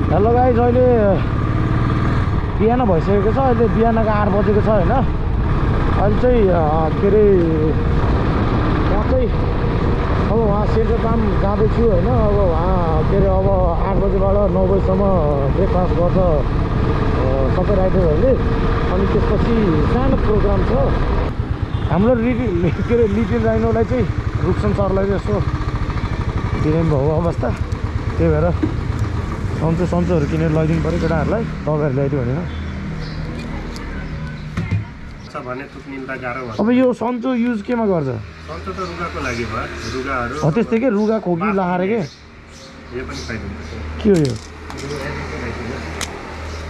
Hello guys, अहिले बिहान भइसकेको छ। अहिले बिहानको 8 बजेको छ होइन। अहिले चाहिँ के अरे म चाहिँ अब वहाँ सेन्ट्रल पाम्प जाँदैछु होइन। अब वहाँ के अरे अब 8 बजेबाट 9 बजीसम्म ब्रेकफास्ट गर्छ सबै राइडरहरूले। अनि त्यसपछि सानो प्रोग्राम छ हाम्रो के अरे लिटिल राइनोलाई चाहिँ रुक्सन सरलाई चाहिँ यसो बिरामी भएको अवस्था, त्यही भएर सन्चोहरू किनेर लैदिनु पऱ्यो केटाहरूलाई। तपाईँहरू ल्याइदियो भने अब यो सन्चो युज केमा गर्छ? सन्चो त रुगाको लागि भयो, रुगाहरू हो त्यस्तै के रुगा खोकी लाएर के यो पनि खाइदिन्छ। के हो यो?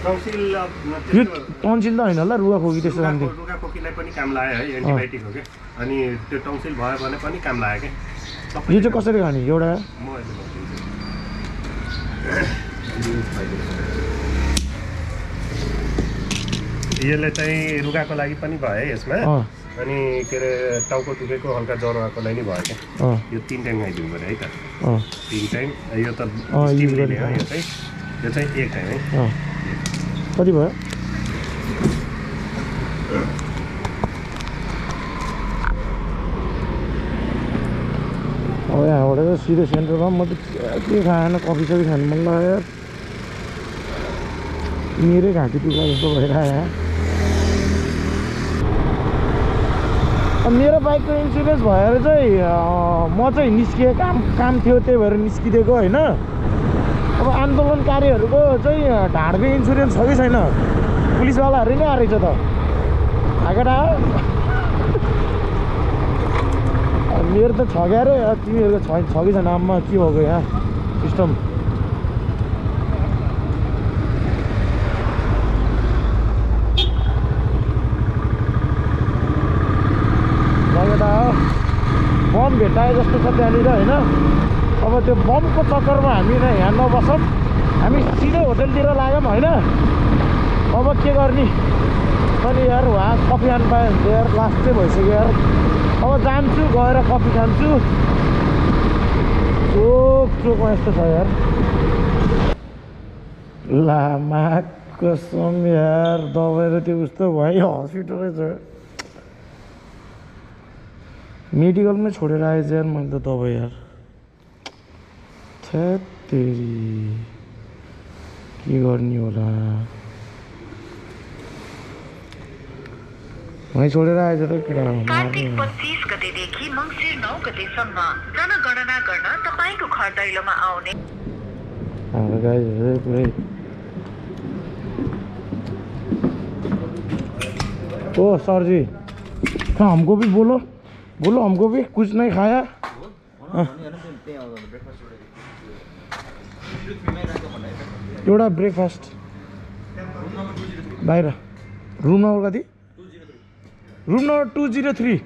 टन्सिल यो टन्सिल त होइन होला, रुगा खोकी त्यस्तो खान्थ्यो। रुगा खोकीलाई पनि काम लाग्यो है, एन्टिबायोटिक हो क्या। अनि त्यो टन्सिल भयो भने पनि काम लाग्यो क्या। यो चाहिँ कसरी खाने एउटा? म यसले चाहिँ रुगाको लागि पनि भयो यसमा। अनि के अरे टाउको दुखेको हल्का ज्वरो आएकोलाई नि भयो क्या। यो 3 टाइम खाइदिनु पऱ्यो है त। 3 टाइम। यो त स्टिम लिने हो, यो चाहिँ 1 टाइम है। कति भयो? अब यहाँबाट चाहिँ सिधै सेन्टरमा म त के खाएन, कफी सफी खानु मन लाग्यो यार। मेरै घाँटी दुख्ला जस्तो भइरहेको। मेरो बाइकको इन्सुरेन्स भएर चाहिँ म चाहिँ निस्किएँ, काम थियो त्यही भएर निस्किदिएको होइन। अब आन्दोलनकारीहरूको चाहिँ ढाडको इन्सुरेन्स छ कि छैन? पुलिसवालाहरू नै आएछ त हाकेटा। मेरो त छ क्या रे, तिमीहरूको छ कि छैन? आम्मा के भएको यहाँ सिस्टम। बम भेटाए जस्तो छ त्यहाँनिर होइन। अब त्यो बमको चक्करमा हामी यहाँ नबसौँ, हामी सिधै होटलतिर लाग्यौँ होइन। अब के गर्ने? अनि यार वहाँ कफी खानु पायो भने यार लास्ट चाहिँ भइसक्यो यार। अब जान्छु, गएर कफी खान्छु। चोकमा यस्तो छ यार। लामा कसम यार, दबाएर त्यो उस्तो भयो। हस्पिटलै छ, मेडिकलमै छोडेर आएछ यार मैले त दबाई यार। तेरी के गर्ने होला? वहीँ छोडेर आएछ त केटा। कार्तिक 25 गतेदेखि मङ्सिर 9 गतेसम्म जनगणना गर्न तपाईँको घर दैलोमा आउने। ओ सर जी, हमको भी बोलो हमको भी कुछ नहीं खाया। एउटा ब्रेकफास्ट बाहिर रुम नम्बर कति? Room number 203।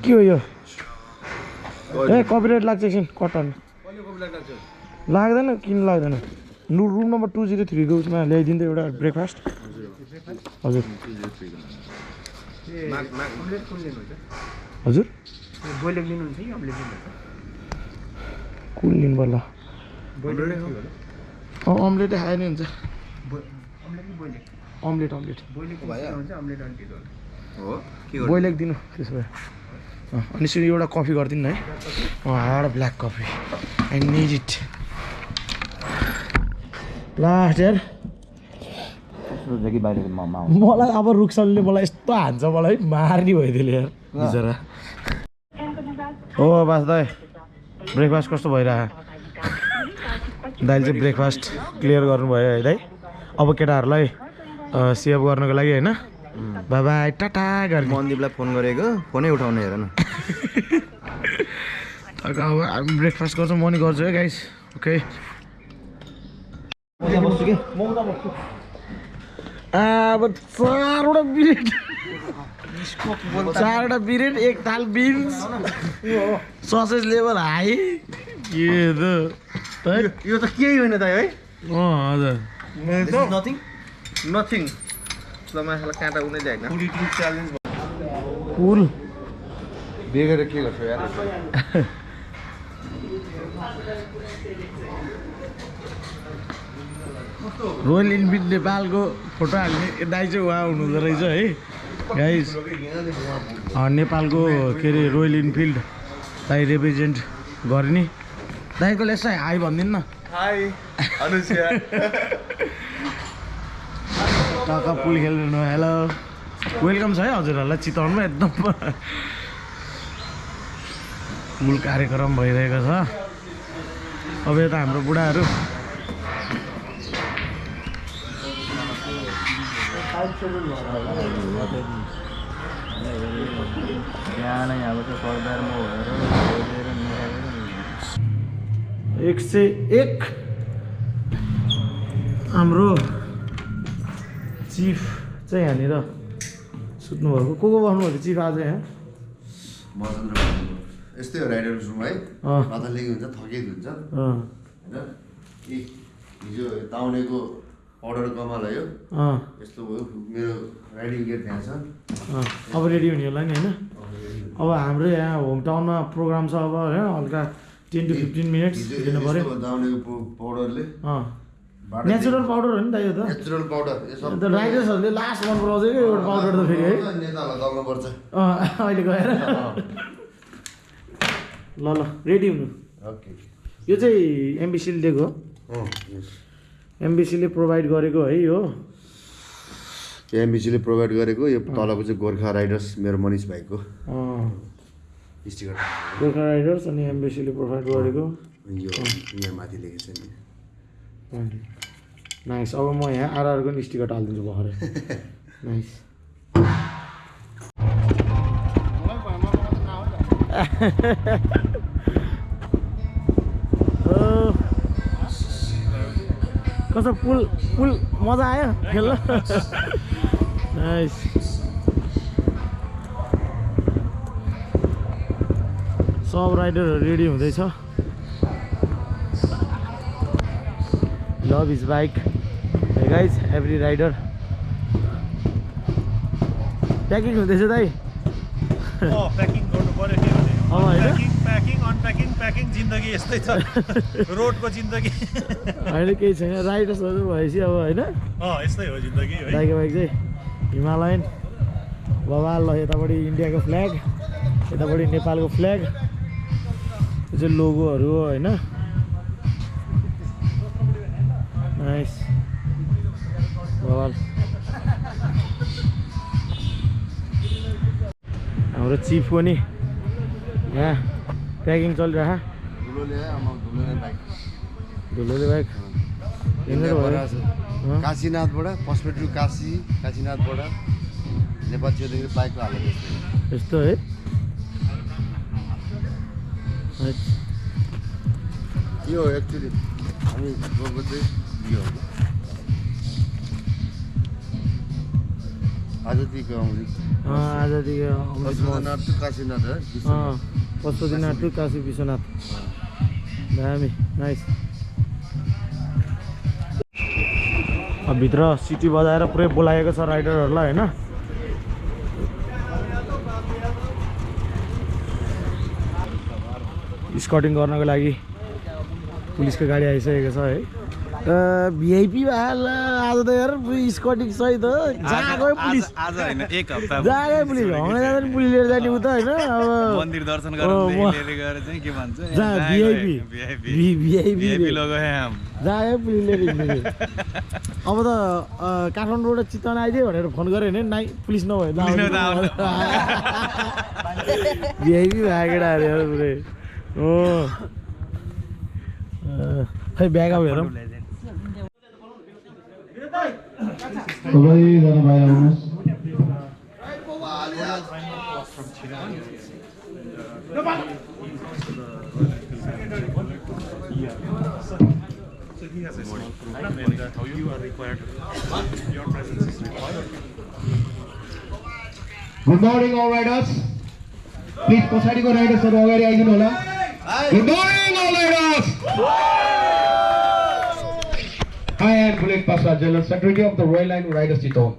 के हो यो? ए कपिराइट लाग्छ एकछिन कटन लाग्दैन, किन लाग्दैन? रुम नम्बर 203 को उसमा ल्याइदिन्छ एउटा ब्रेकफास्ट। हजुर हजुर बोइलेक लिनुहुन्छ कि अम्लेट लिनुहुन्छ? कुन लिनु पर्ला? अम्लेटै खाए नि हुन्छ। अम्लेट बोइलेक दिनु त्यसो भए। अनि यसरी एउटा कफी गरिदिनु है। Hard black coffee, I need it. Last यार मलाई अब रुक्सनले मलाई यस्तो हान्छ, मलाई मार्ने भइदियो यार बिचरा। हो बास दाइ, ब्रेकफास्ट कस्तो भइरहेको? दाइले चाहिँ ब्रेकफास्ट क्लियर गर्नुभयो है दाइ। अब केटाहरूलाई सेभ गर्नको लागि होइन। बाई बाई टाटा गर्ने। मन्दिपलाई फोन गरेको, फोनै उठाउने हेर न। अब हामी ब्रेकफास्ट गर्छौँ, म नि गर्छु है गाइस। ओके अब 4वटा ब्रेड, 4वटा ब्रेड, 1 थाल बिन्स, ससेज लेभल हाई। के यो त केही होइन त है। हजुर नथिङ माछालाई काँटा उनै ल्याएन। कुल बेगेर के गर्छौ यार? रोयल इनफिल्ड नेपालको फोटो हाल्ने दाइ चाहिँ उहाँ हुनुहुँदो रहेछ है गाइस। नेपालको के अरे रोयल इनफिल्ड दाइ रिप्रेजेन्ट गर्ने दाइको यसो हाई भनिदिनु न। हाई अनुष्या टक्क पुल खेल्नु। हेलो वेलकम छ है हजुरहरूलाई चितवनमा एकदम पुल कार्यक्रम भइरहेको छ। अब यता हाम्रो बुढाहरू एक से एक हाम्रो चिफ चाहिँ यहाँनिर सुत्नुभएको। को बस्नुभएको चिफ आज यहाँ? यस्तै हो राइडर्स रुम है। माथा लेगी हुन्छ, थकेको हुन्छ होइन। हिजो ताउनेको अर्डर कमाल है। यस्तो भयो। मेरो राइडिङ गेट त्यहाँ छ। अब रेडी हुने होला नि होइन। अब हाम्रो यहाँ होम टाउनमा प्रोग्राम छ अब होइन, हल्का 10 to 15 मिनट्स दिनु पर्यो। ताउनेको पाउडरले नेचुरल पाउडर हो नि त यो त। नेचुरल पाउडर अन्त राइडर्सहरूले लास्ट मन पराउँछ कि एउटा पाउडर त फेरि है। नेताहरूलाई दल्नुपर्छ। अहिले गएर ल रेडी हुनु। ओके यो चाहिँ एमबिसीले दिएको हो। एमबिसीले प्रोभाइड गरेको है यो। एमबिसीले प्रोभाइड गरेको यो तलको चाहिँ गोर्खा राइडर्स मेरो मनिष भाइको स्टिकर। गोर्खा राइडर्स अनि एमबिसीले प्रोभाइड गरेको यो यहाँ माथि लेखेको छ नि। नाइस। अब म यहाँ आरआरको नि स्टिकर हालिदिन्छु भर्खरै। नाइस। कस्तो पुल पुल मजा आयो खेल्न? नाइस। सब राइडरहरू रेडी हुँदैछ। लभ इज बाइक है गाइज। एभ्री राइडर प्याकिङ हुँदैछ दाइ। प्याकिङ गर्नु पर्यो नि अब होइन प्याकिङ अनप्याकिङ प्याकिङ जिन्दगी यस्तै छ रोडको जिन्दगी होइन केही छैन। राइडर्सहरू भएपछि अब होइन यस्तै हो जिन्दगी है। दाइको बाइक चाहिँ हिमालयन बबाल। ल यतापट्टि इन्डियाको फ्ल्याग, यतापट्टि नेपालको फ्ल्याग, यो चाहिँ लोगोहरू हो होइन। नाइस बबाल। हाम्रो चिफ पनि यहाँ प्याकिङ चलिरहेको। धुलोले बाइक काशीनाथबाट फर्स्ट टु काशीनाथबाट नेपाल छिर्दाखेरि बाइकको हालत यस्तो है। यो एक्चुली हामी गएको चाहिँ यो हो आजादीको अमृत। आजादीको पशुपतिनाथ टु काशीनाथ है। पशुपतिनाथ टु काशी विश्वनाथ। दामी। नाइस। अब भित्र सिटी बजाएर पुरै बोलाएको छ राइडरहरूलाई होइन। स्कटिङ गर्नको लागि पुलिसको गाडी आइसकेको छ है। भिआइपी भाल आज त यार स्कटिङ सहित जहाँ गयो पुलिस। आज होइन एक हप्ता जहाँ गयो पुलिस हँगै जाँदा पनि पुलिस लिएर जाने उता होइन। अब मन्दिर दर्शन गरेर चाहिँ के भन्छ जहाँ भिआइपी भिआइपी लोगो है हम जहाँ गयो पुलिस लिएर हिँड्ने। अब त काठमाडौँबाट चितवन आइदियो भनेर फोन गऱ्यो भने नाइ पुलिस नभए भिआइपी भयो केटाहरू पुरै हो। खै ब्याग अब हेरौँ। सबैजना भाइ आउनुहोस्। Good morning all riders. Please पछाडिको राइडर्सहरू अगाडि आइदिनु होला। Good morning all riders. I am Bullet Paswa, General Secretary of the Royal Line Riders Chittagong.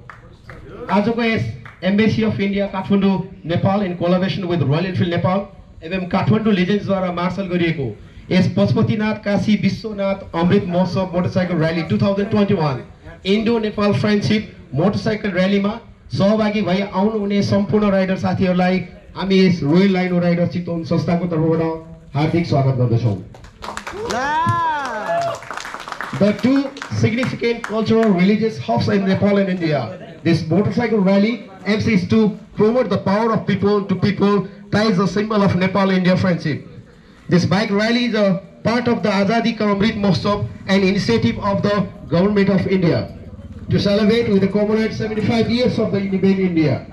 आजको यस embassy of India Kathmandu Nepal in collaboration with royal Enfield Nepal एवं काठमाडौँ लेजेन्ड्सद्वारा मार्शल गरिएको is Pashupatinath Kashi Vishwanath Amrit Mahotsav Motorcycle Rally 2021 Indo-Nepal Friendship Motorcycle Rally मा सहभागी भई आउनुहुने सम्पूर्ण राइडर साथीहरूलाई हामी यस रोयल लाइनो राइडर चितवन संस्थाको तर्फबाट हार्दिक स्वागत गर्दछौँ। The two significant cultural religious hubs in Nepal and India. This motorcycle rally aims is to promote the power of people to people, ties a symbol of Nepal-India friendship. This bike rally is a part of the Azadi Ka Amrit Mahotsav, an initiative of the Government of India to celebrate with the commemorate 75 years of the independent India.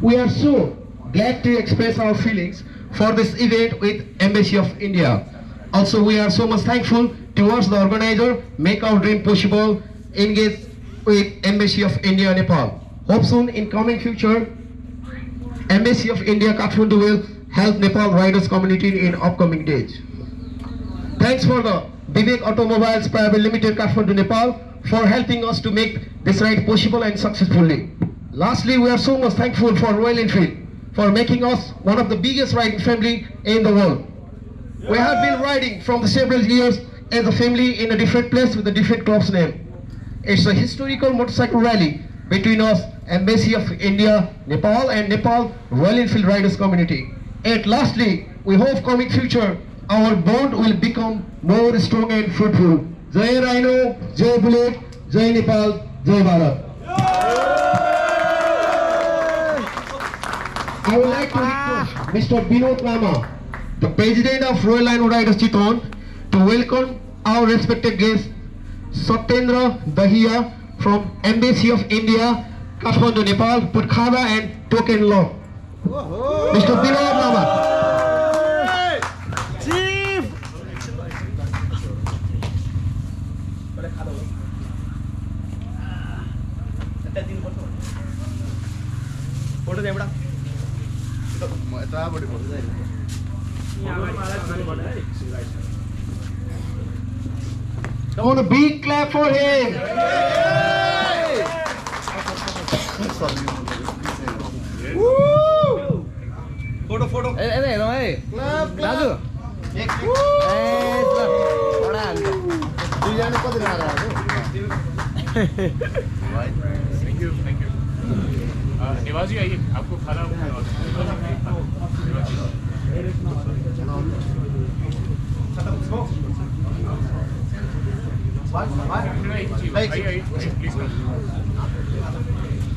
We are so glad to express our feelings for this event with Embassy of India. Also, we are so much thankful towards the organizer, make our dream possible, engage with Embassy of India, Nepal. Hope soon in coming future, Embassy of India, Kathmandu will help Nepal riders community in upcoming days. Thanks for the Vivek Automobiles Private Limited, Kathmandu, Nepal, for helping us to make this ride possible and successfully. Lastly, we are so much thankful for Royal Enfield for making us one of the biggest riding family in the world. We have been riding from the several years as a family in a different place with a different club's name. It's a historical motorcycle rally between us, Embassy of India, Nepal, and Nepal Royal Enfield Riders Community. And lastly, we hope coming future, our bond will become more strong and fruitful. Jai Rhino, Jai Bullet, Jai Nepal, Jai Bharat. I would like to request Mr. Binod Lama, the President of Royal Rhino Riders Chiton, to welcome our respected guest, Satyendra Dahiya from Embassy of India, Kathmandu, Nepal, put khada and token law. Mr. Binod Lama. I want a big clap for him. Woo! Photo. Hey, Raju. Thank you. निवाजी आइए, आपको खाना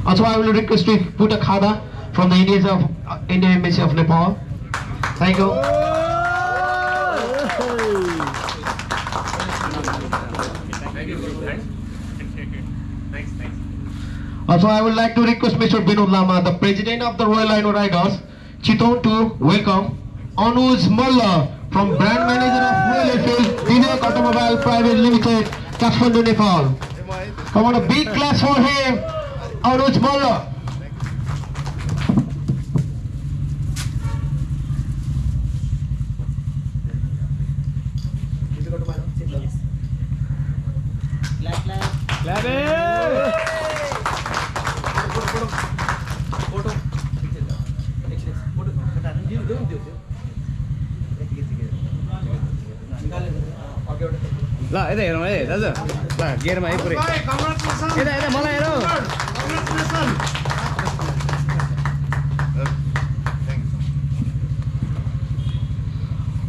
Also, I will request to put a khada from the Indian Embassy of Nepal. Thank you. Also, I would like to request Mr. Binod Lama, the President of the Royal Rhino Riders, Chiton, to welcome Anuj Malla from Brand Manager of Royal Enfield, Vivek Automobile Private Limited, Kathmandu, Nepal. Come on, a big clap for him, Anuj Malla. ल यता हेरौँ है दाजु ल गेयरमा है पुरै यता मलाई हेरौँ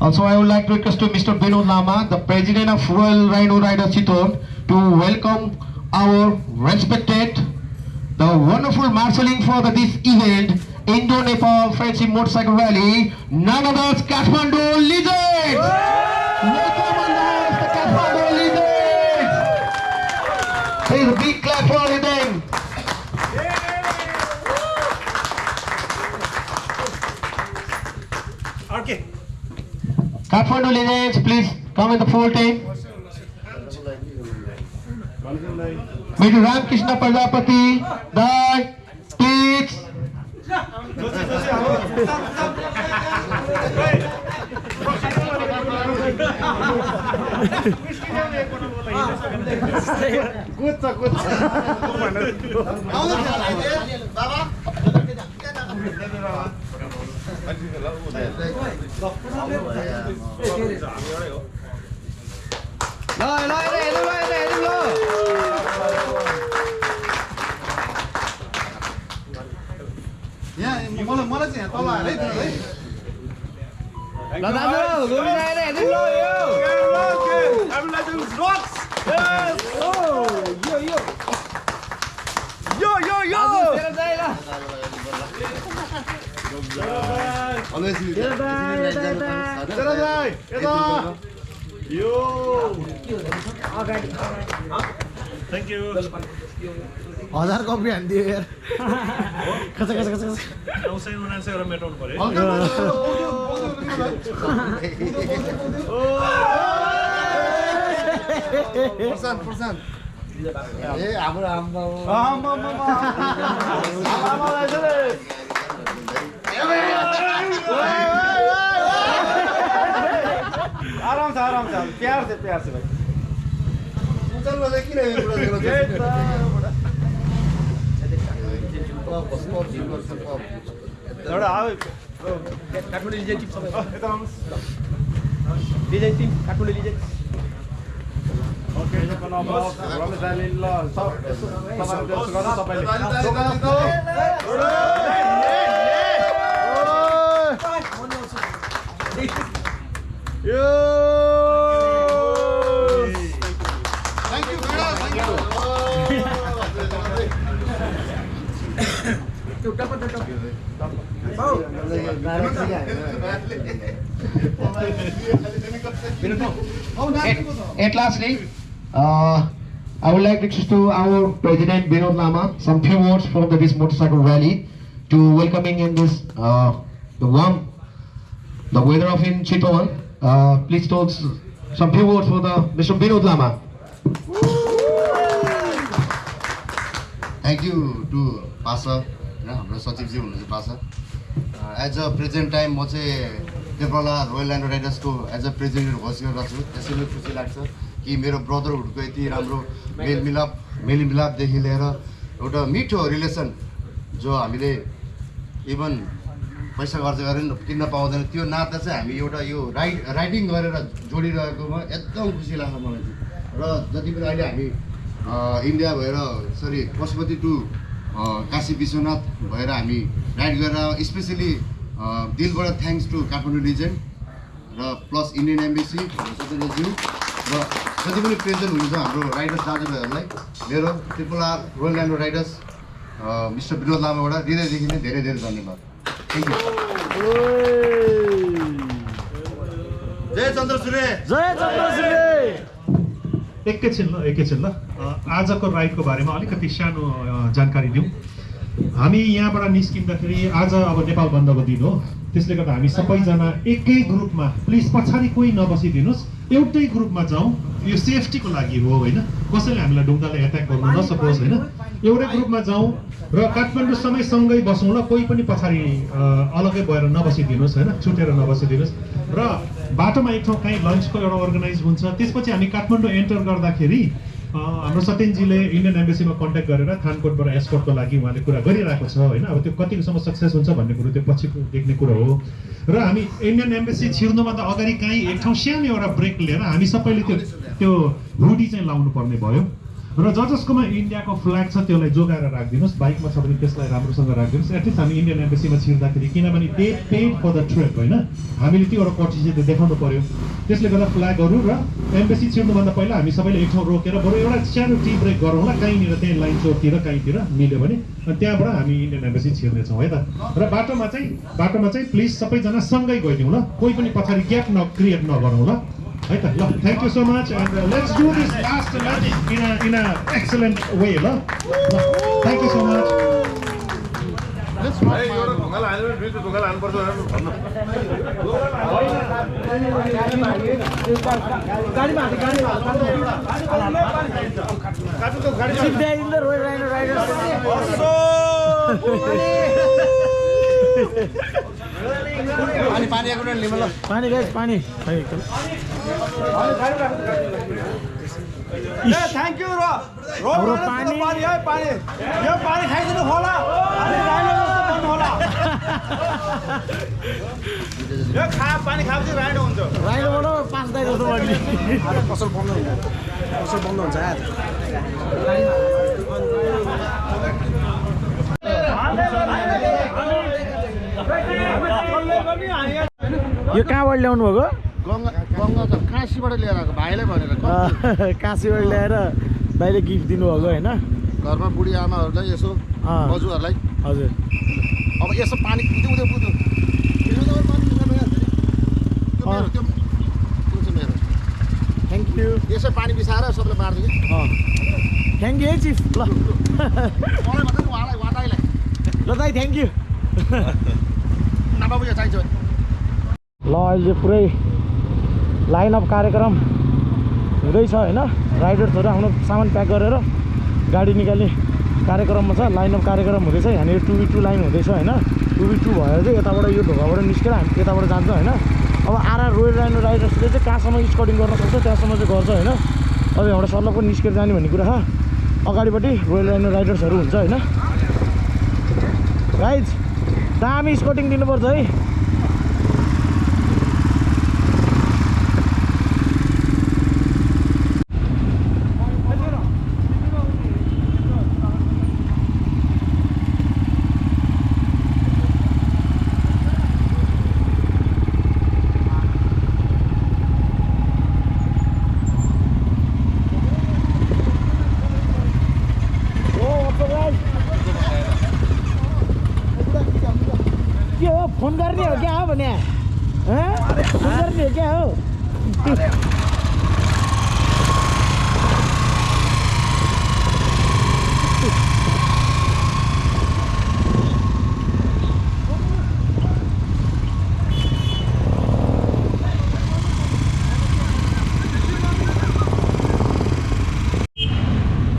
Also, I would like to request to Mr. Binod Lama, the President of Royal Rhino Riders Chiton, to welcome our respected, the wonderful marshalling for this event, Indo-Nepal Friendship Motorcycle Rally, none other Kathmandu Lizards! Welcome on the Kathmandu Lizards! Please a big clap for them. Okay. Kathmandu Lizards, please come in the full team. Mr. Ramkrishna Prajapati, Dai, please. मलाई चाहिँ तल हालै दिनु है ल दाजु गोविन्द आएर हेर्दिनु ल यो तेरो चाहिँ ल थ्याङ्क यू 1000 कपी हान्दियो यार खचा खचा खचा 979 गरेर मेटाउनु पर्यो प्रशान्त ए हाम्रो आम्मा आराम छ प्यार छ भाइ चल्न चाहिँ किन यो कुरा एउटा आऊ काठमाडौँ लिजे टिप सबै यता आउनुस् लिजे टिम काठमाडौँ लिजे ओके यसको नाम हो रमेश दाइले ल तपाईले At lastly, I would like to introduce to our President Vinod Lama some few words from this motorcycle rally to welcoming in this the weather of in Chitwan. Please talk some few words for the Mr. Vinod Lama. Thank you to Pasha, हाम्रो सचिवजी हुनुहुन्छ पासा as a present time म चाहिँ देब्रला royal land राइडर्सको as a president host गरिरहेको छु त्यसैले खुसी लाग्छ कि मेरो ब्रदरहुडको यति राम्रो मेलमिलापदेखि लिएर एउटा मिठो रिलेसन जो हामीले इभन पैसा खर्च गरेर किन्न पाउँदैन त्यो नाता चाहिँ हामी एउटा यो राइडिङ गरेर जोडिरहेकोमा एकदम खुसी लाग्छ मलाई चाहिँ र जति पनि अहिले हामी इन्डिया भएर पशुपति टु काशी विश्वनाथ भएर हामी राइड गरेर स्पेसली दिलबाट थ्याङ्क्स टु काठमाडौँ रिजन र प्लस इन्डियन एम्बेसी सत्येन्द्रज्यू र जति पनि प्रेजेन्ट हुनुहुन्छ हाम्रो राइडर्स दाजुभाइहरूलाई मेरो triple R royal land riders mister Vinod लामाबाट हृदयदेखि नै धेरै धेरै धन्यवाद थ्याङ्क यू जय चन्द्र सूर्य एकैछिन ल आजको राइडको बारेमा अलिकति सानो जानकारी दिउँ हामी यहाँबाट निस्किँदाखेरि आज अब नेपाल बन्दको दिन हो त्यसले गर्दा हामी सबैजना एकै ग्रुपमा प्लिज पछाडि कोही नबसिदिनुहोस् एउटै ग्रुपमा जाउँ यो सेफ्टीको लागि हो होइन कसैले हामीलाई ढुङ्गाले एट्याक गर्नु नसकोस् होइन एउटै ग्रुपमा जाउँ र काठमाडौँसँगै सँगै बसौँ ल कोही पनि पछाडि अलग्गै भएर नबसिदिनुहोस् होइन छुटेर नबसिदिनुहोस् र बाटोमा एक ठाउँ कहीँ लन्चको एउटा अर्गनाइज हुन्छ त्यसपछि हामी काठमाडौँ एन्टर गर्दाखेरि हाम्रो सत्येनजीले इन्डियन एम्बेसीमा कन्ट्याक्ट गरेर थानकोटबाट एस्कोर्टको लागि उहाँले कुरा गरिरहेको छ होइन अब त्यो कतिसम्म सक्सेस हुन्छ भन्ने कुरो त्यो पछि देख्ने कुरो हो र हामी इन्डियन एम्बेसी छिर्नुभन्दा अगाडि कहीँ एक ठाउँ सानो एउटा ब्रेक लिएर हामी सबैले त्यो हुडी चाहिँ लाउनु पर्ने भयो र जसकोमा इन्डियाको फ्ल्याग छ त्यसलाई जोगाएर राखिदिनुहोस् बाइकमा छ भने त्यसलाई राम्रोसँग राखिदिनुहोस् एटलिस्ट हामी इन्डियन एम्बेसीमा छिर्दाखेरि किनभने they paid for the trip होइन हामीले त्यो एउटा कर्टिसी चाहिँ देखाउनु पर्यो त्यसले गर्दा फ्ल्यागहरू र एम्बेसी छिर्नुभन्दा पहिला हामी सबैले एक ठाउँ रोकेर बरु एउटा सानो टी ब्रेक गरौँ ल कहीँनिर त्यहीँ लाइन चौरतिर कहीँतिर मिल्यो भने अनि त्यहाँबाट हामी इन्डियन एम्बेसी छिर्नेछौँ है त र बाटोमा चाहिँ प्लिज सबैजना सँगै गइदिउँ ल कोही पनि पछाडि ग्याप क्रिएट नगरौँ ल है त ल thank you so much and let's do this last lunch in a excellent way ल थ्याङ्क यू सो मच एउटा ढुङ्गाला हाल्यो भने दुईवटा ढुङ्गाला हाल्नुपर्छ भन्नु पानी आएको लिनु ल पानी गाइस पानी थ्याङ्क यू पानी यो पानी खाइदिनु होला पानी खाएपछि राइडो हुन्छ राइडोबाट 5 दाइ जस्तो बढी पसल बन्द हुन्छ आज यो कहाँबाट ल्याउनु भएको गङ्गा त काशीबाट लिएर आएको भाइले भनेर काशीबाट ल्याएर दाइले गिफ्ट दिनुभएको होइन घरमा बुढी आमाहरूलाई यसो बजुहरूलाई हजुर अब यसो पानी उँधो बुझ्नु थ्याङ्क यू यसो पानी बिसाएर सबैलाई बाँड्छु कि थ्याङ्क यू है चिफ ल मलाई भन्दा नि उहाँ दाइलाई ल दाइ थ्याङ्क यू नबाबु यो चाहिन्छ ल अहिले पुरै लाइन अफ कार्यक्रम हुँदैछ होइन राइडर्सहरू आफ्नो सामान प्याक गरेर गाडी निकाल्ने कार्यक्रममा छ लाइन अफ कार्यक्रम हुँदैछ यहाँनिर 2v2 लाइन हुँदैछ होइन 2v2 भएर चाहिँ यताबाट यो ढोकाबाट निस्केर हामी यताबाट जान्छ होइन अब आरआर रोयल राइनो राइडर्सले चाहिँ कहाँसम्म स्कटिङ गर्न सक्छ त्यहाँसम्म चाहिँ गर्छ होइन अब एउटा सल्लाह पनि निस्केर जाने भन्ने कुरा छ अगाडिपट्टि रोयल राइनो राइडर्सहरू हुन्छ होइन गाइज दामी स्कटिङ दिनुपर्छ है फोन गर्ने हो क्या हो भने फोन गर्ने हो क्या हो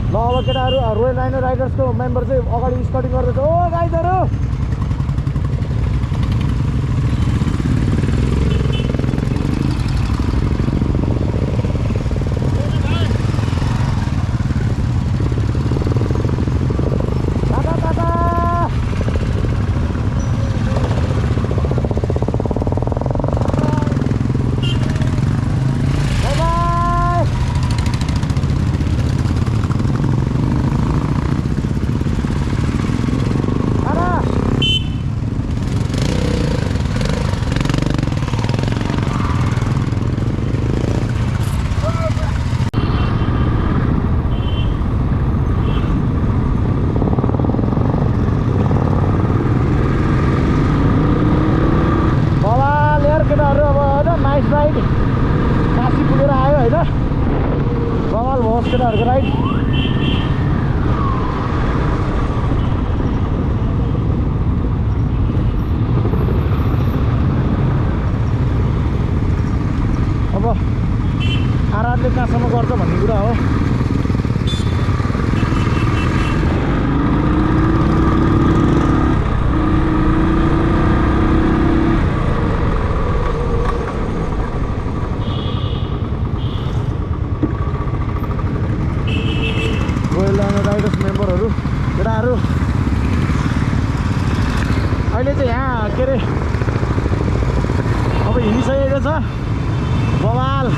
ल अब केटाहरू रोयल राइनो राइडर्सको मेम्बर चाहिँ अगाडि स्कटिङ गर्दैछ ओ गाइजहरू काशी पुगेर आयो होइन कमाल भयो केटाहरूको राइड अब आरामले कहाँसम्म गर्छ भन्ने कुरा हो राइडर्स मेम्बरहरू केटाहरू अहिले चाहिँ यहाँ के अरे अब हिँडिसकेको छ बवाल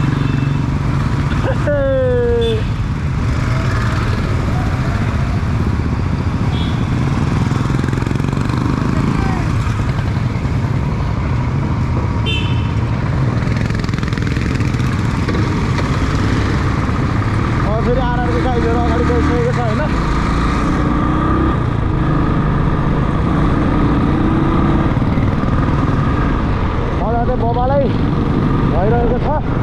फेरि आरआरको गाइडहरू अगाडि गइसकेको छ होइन मलाई चाहिँ बबालै भइरहेको छ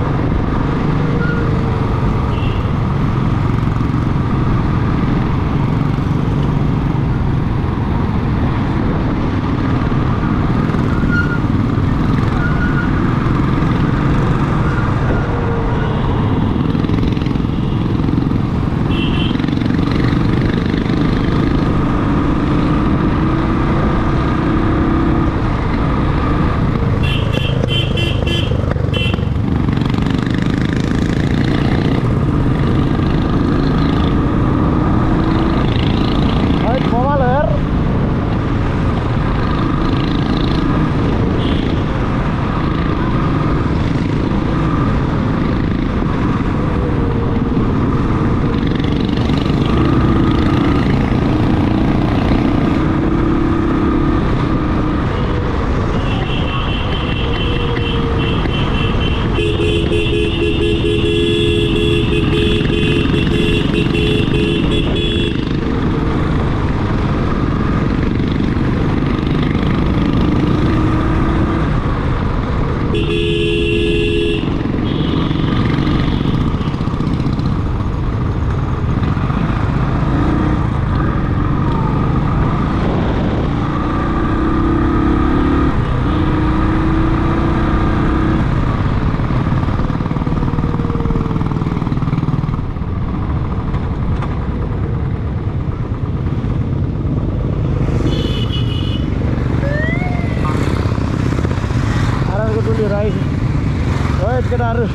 केटाहरू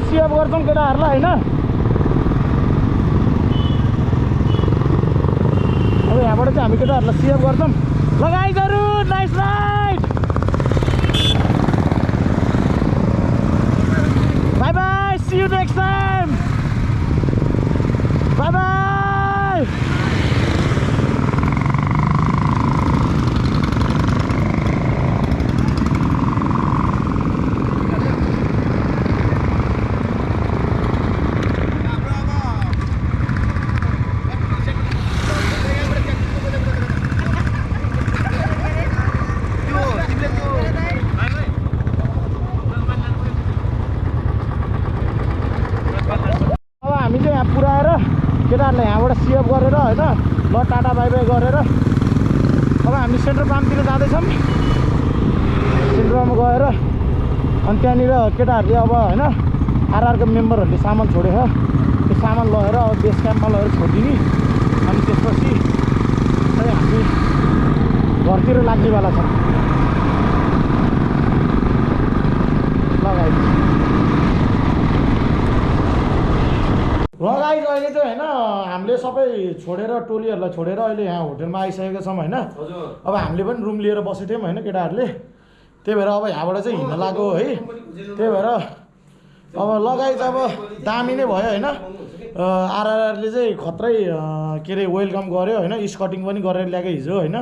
सेभ गर्छौँ केटाहरूलाई होइन अब यहाँबाट चाहिँ हामी केटाहरूलाई सेभ गर्छौँ ल गाइजहरु nice ride bye bye see you next time bye bye केटाहरूलाई यहाँबाट सेभ गरेर होइन ल टाटा बाई बाई गरेर अब हामी सेन्ट्रल पाम्पतिर जाँदैछौँ सेन्ट्रलमा गएर अनि त्यहाँनिर केटाहरूले अब होइन आरआरको मेम्बरहरूले सामान छोडेर त्यो सामान लगेर अब बेस क्याम्पमा लगेर छोडिदिने अनि त्यसपछि चाहिँ हामी घरतिर लाग्नेवाला छ लगाइ अहिले चाहिँ होइन हामीले सबै छोडेर टोलीहरूलाई छोडेर अहिले यहाँ होटलमा आइसकेका छौँ होइन अब हामीले पनि रुम लिएर बसेको थियौँ होइन केटाहरूले त्यही भएर अब यहाँबाट चाहिँ हिँड्न लाग्यो है त्यही भएर अब लगाइ चाहिँ अब दामी नै भयो होइन आरआरआरले चाहिँ खत्रै के अरे वेलकम गर्यो होइन स्कटिङ पनि गरेर ल्याएको हिजो होइन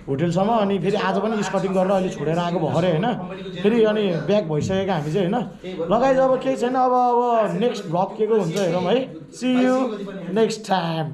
होटलसम्म अनि फेरि आज पनि स्कटिङ गरेर अहिले छोडेर आएको भर्यो होइन फेरि अनि ब्याक भइसकेको हामी चाहिँ होइन लगाइ अब केही छैन अब नेक्स्ट भ्लग के को हुन्छ हेरौँ है सी यू नेक्स्ट टाइम